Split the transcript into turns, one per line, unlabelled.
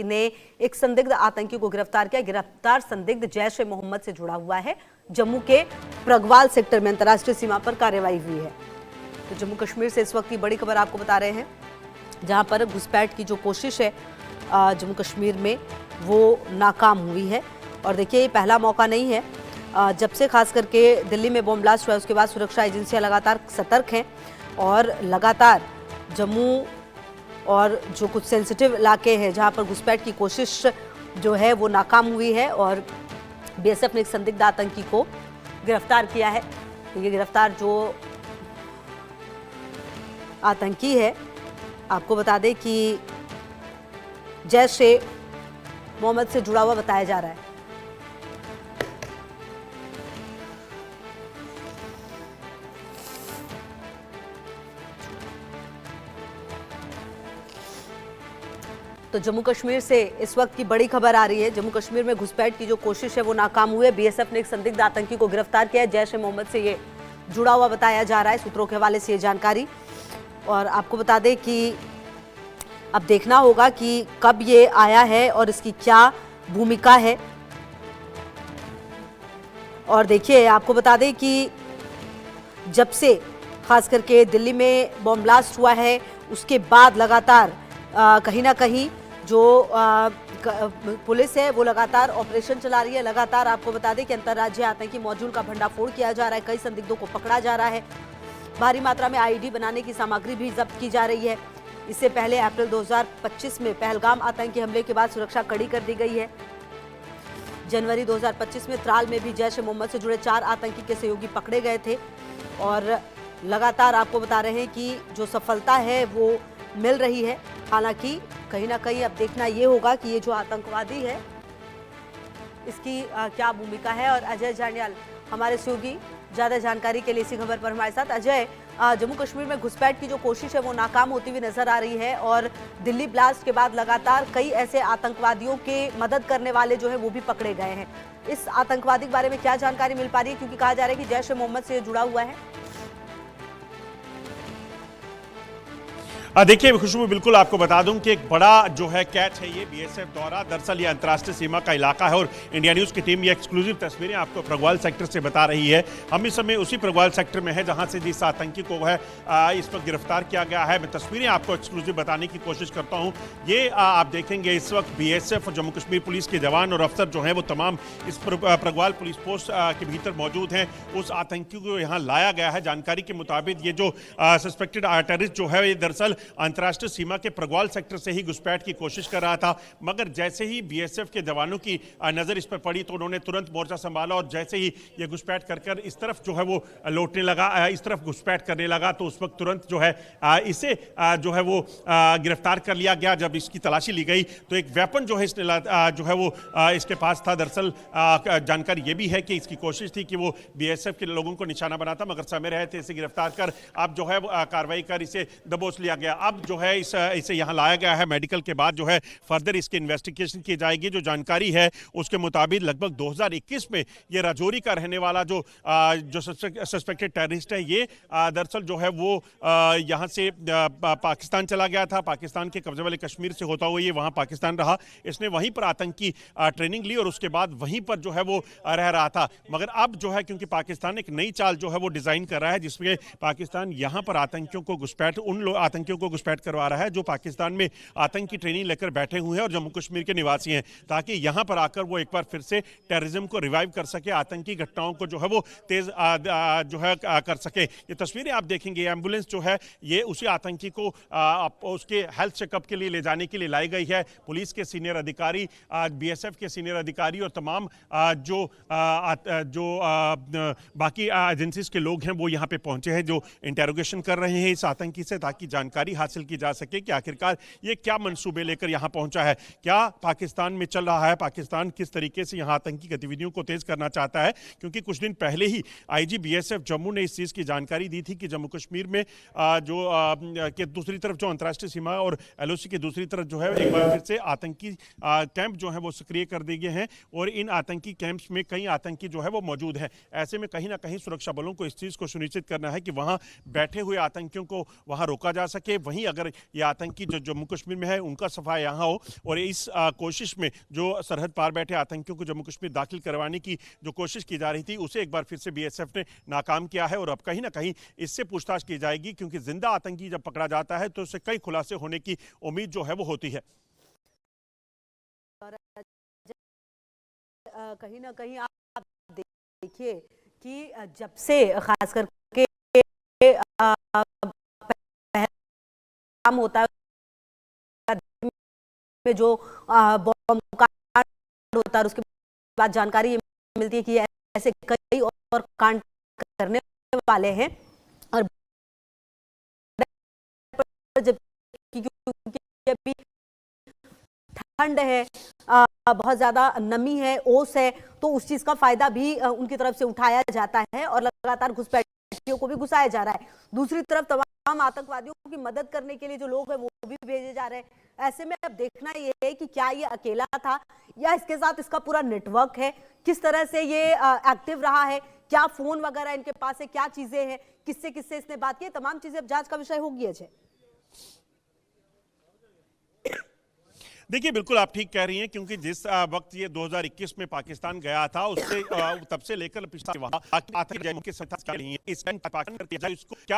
ने एक संदिग्ध आतंकी को गिरफ्तार किया। गिरफ्तार संदिग्ध जैश ए मोहम्मद से जुड़ा हुआ है। जम्मू के प्रगवाल सेक्टर में अंतर्राष्ट्रीय सीमा पर कार्रवाई हुई है। तो जम्मू कश्मीर से इस वक्त की बड़ी खबर आपको बता रहे हैं, जहां पर घुसपैठ की जो कोशिश है जम्मू कश्मीर में वो नाकाम हुई है। और देखिए, ये पहला मौका नहीं है। जब से खास करके दिल्ली में बॉम्ब ब्लास्ट हुआ, उसके बाद सुरक्षा एजेंसियां लगातार सतर्क हैं और लगातार जम्मू और जो कुछ सेंसिटिव इलाके हैं जहां पर घुसपैठ की कोशिश जो है वो नाकाम हुई है और बीएसएफ ने एक संदिग्ध आतंकी को गिरफ्तार किया है। तो ये गिरफ्तार जो आतंकी है, आपको बता दें कि जैश ए मोहम्मद से जुड़ा हुआ बताया जा रहा है। तो जम्मू कश्मीर से इस वक्त की बड़ी खबर आ रही है। जम्मू कश्मीर में घुसपैठ की जो कोशिश है वो नाकाम हुई है। बीएसएफ ने एक संदिग्ध आतंकी को गिरफ्तार किया है। जैश ए मोहम्मद से ये जुड़ा हुआ बताया जा रहा है, सूत्रों के हवाले से ये जानकारी। और आपको बता दें कि अब देखना होगा कि कब ये आया है और इसकी क्या भूमिका है। और देखिए, आपको बता दें कि जब से खास करके दिल्ली में बॉम्ब ब्लास्ट हुआ है, उसके बाद लगातार कहीं ना कहीं जो पुलिस है वो लगातार ऑपरेशन चला रही है। लगातार आपको बता दें कि अंतर्राज्यीय आतंकी मॉड्यूल का भंडाफोड़ किया जा रहा है। कई संदिग्धों को पकड़ा जा रहा है। भारी मात्रा में आईईडी बनाने की सामग्री भी जब्त की जा रही है। इससे पहले अप्रैल 2025 में पहलगाम आतंकी हमले के बाद सुरक्षा कड़ी कर दी गई है। जनवरी 2025 में त्राल में भी जैश ए मोहम्मद से जुड़े 4 आतंकी के सहयोगी पकड़े गए थे। और लगातार आपको बता रहे हैं कि जो सफलता है वो मिल रही है। हालांकि कहीं ना कहीं अब देखना ये होगा कि ये जो आतंकवादी है इसकी क्या भूमिका है। और अजय जांडियाल हमारे सहयोगी ज़्यादा जानकारी के लिए इसी खबर पर हमारे साथ। अजय, जम्मू कश्मीर में घुसपैठ की जो कोशिश है वो नाकाम होती हुई नजर आ रही है और दिल्ली ब्लास्ट के बाद लगातार कई ऐसे आतंकवादियों के मदद करने वाले जो है वो भी पकड़े गए हैं। इस आतंकवादी के बारे में क्या जानकारी मिल पा रही है, क्योंकि कहा जा रहा है कि जैश ए मोहम्मद से जुड़ा हुआ है?
देखिए खुशबू, बिल्कुल आपको बता दूं कि एक बड़ा जो है कैच है ये बीएसएफ द्वारा। दरअसल ये अंतर्राष्ट्रीय सीमा का इलाका है और इंडिया न्यूज़ की टीम ये एक्सक्लूसिव तस्वीरें आपको प्रगवाल सेक्टर से बता रही है। हम इस समय उसी प्रगवाल सेक्टर में है जहां से जिस आतंकी को है इस वक्त गिरफ्तार किया गया है। मैं तस्वीरें आपको एक्सक्लूसिव बताने की कोशिश करता हूँ। ये आप देखेंगे इस वक्त बीएसएफ और जम्मू कश्मीर पुलिस के जवान और अफसर जो है वो तमाम इस प्रगवाल पुलिस पोस्ट के भीतर मौजूद हैं। उस आतंकी को यहाँ लाया गया है। जानकारी के मुताबिक ये जो सस्पेक्टेड टेररिस्ट जो है ये दरअसल अंतर्राष्ट्रीय सीमा के प्रगवाल सेक्टर से ही घुसपैठ की कोशिश कर रहा था। मगर जैसे ही बीएसएफ के जवानों की नजर इस पर पड़ी तो उन्होंने तुरंत मोर्चा संभाला और जैसे ही ये घुसपैठ कर इस तरफ जो है वो लौटने लगा, इस तरफ घुसपैठ करने लगा, तो उस वक्त तुरंत जो है इसे जो है वो गिरफ्तार कर लिया गया। जब इसकी तलाशी ली गई तो एक वेपन जो है इसने जो है वो इसके पास था। दरअसल जानकारी ये भी है कि इसकी कोशिश थी कि वो बीएसएफ के लोगों को निशाना बनाता, मगर समय रहे थे इसे गिरफ्तार कर अब जो है कार्रवाई कर इसे दबोच लिया गया। अब जो है इसे यहाँ लाया गया है। मेडिकल के बाद जो है फर्दर इसकी इन्वेस्टिगेशन की जाएगी। जो जानकारी है उसके मुताबिक लगभग 2021 में ये राजौरी का रहने वाला जो सस्पेक्टेड टेररिस्ट है ये दरअसल जो है वो यहाँ से पाकिस्तान चला गया था। पाकिस्तान के कब्जे वाले कश्मीर से होता हुआ ये वहाँ पाकिस्तान रहा। इसने वहीं पर आतंकी ट्रेनिंग ली और उसके बाद वहीं पर जो है वो रह रहा था। मगर अब जो है क्योंकि पाकिस्तान एक नई चाल जो है वो डिजाइन कर रहा है जिसमें पाकिस्तान यहाँ पर आतंकियों को घुसपैठ आतंकियों को घुसपैठ करवा रहा है जो पाकिस्तान में आतंकी ट्रेनिंग लेकर बैठे हुए हैं और जम्मू कश्मीर के निवासी हैं, ताकि यहां पर आकर वो एक बार फिर से टेररिज्म को रिवाइव कर सके, आतंकी घटनाओं को जो है वो तेज जो है कर सके। ये तस्वीरें आप देखेंगे, एम्बुलेंस जो है ये उसी आतंकी को उसके हेल्थ चेकअप के लिए ले जाने के लिए लाई गई है। पुलिस के सीनियर अधिकारी, बीएसएफ के सीनियर अधिकारी और तमाम जो बाकी एजेंसीज के लोग हैं वो यहाँ पे पहुंचे हैं, जो इंटेरोगेशन कर रहे हैं इस आतंकी से, ताकि जानकारी हासिल की जा सके कि आखिरकार ये क्या मंसूबे लेकर यहां पहुंचा है, क्या पाकिस्तान में चल रहा है, पाकिस्तान किस तरीके से यहां आतंकी गतिविधियों को तेज करना चाहता है। क्योंकि कुछ दिन पहले ही आईजी बीएसएफ जम्मू ने इस चीज की जानकारी दी थी कि जम्मू कश्मीर में जो के दूसरी तरफ जो अंतर्राष्ट्रीय सीमा और एलओसी की दूसरी तरफ जो है एक बार फिर से आतंकी कैंप जो है वो सक्रिय कर दिए गए हैं और इन आतंकी कैंप्स में कई आतंकी जो है वो मौजूद है। ऐसे में कहीं ना कहीं सुरक्षा बलों को इस चीज को सुनिश्चित करना है कि वहां बैठे हुए आतंकियों को वहां रोका जा सके सके, वहीं अगर ये आतंकी जो जम्मू कश्मीर में है उनका सफाया यहाँ हो, और इस कोशिश में जो सरहद पार बैठे आतंकियों को जम्मू कश्मीर दाखिल करवाने की जो कोशिश की जा रही थी उसे एक बार फिर से बीएसएफ ने नाकाम किया है। और अब कहीं ना कहीं इससे पूछताछ की जाएगी, क्योंकि जिंदा आतंकी जब पकड़ा जाता है तो उससे कई खुलासे होने की उम्मीद जो है वो होती है।
कहीं ना कहीं आप देखिए कि जब से खास करके काम होता है में जो बॉम्ब कांड होता है, उसके बाद जानकारी ये मिलती है कि ऐसे कई और कांड करने वाले हैं। और जब क्योंकि अभी ठंड है, बहुत ज्यादा नमी है, ओस है, तो उस चीज का फायदा भी उनकी तरफ से उठाया जाता है और लगातार घुसपैठियों को भी घुसाया जा रहा है। दूसरी तरफ तमाम आतंकवादियों की मदद करने के लिए जो लोग हैं वो भी भेजे जा रहे हैं। ऐसे में अब देखना ये है कि क्या ये अकेला था या इसके साथ इसका पूरा नेटवर्क है, किस तरह से ये एक्टिव रहा है, क्या फोन वगैरह इनके पास है, क्या चीजें हैं, किससे किससे इसने बात की, तमाम चीजें अब जांच का विषय होगी। अजय,
देखिए बिल्कुल आप ठीक कह रही हैं, क्योंकि जिस वक्त ये 2021 में पाकिस्तान गया था उससे तब से लेकर पिछले वहां के साथ इसको क्या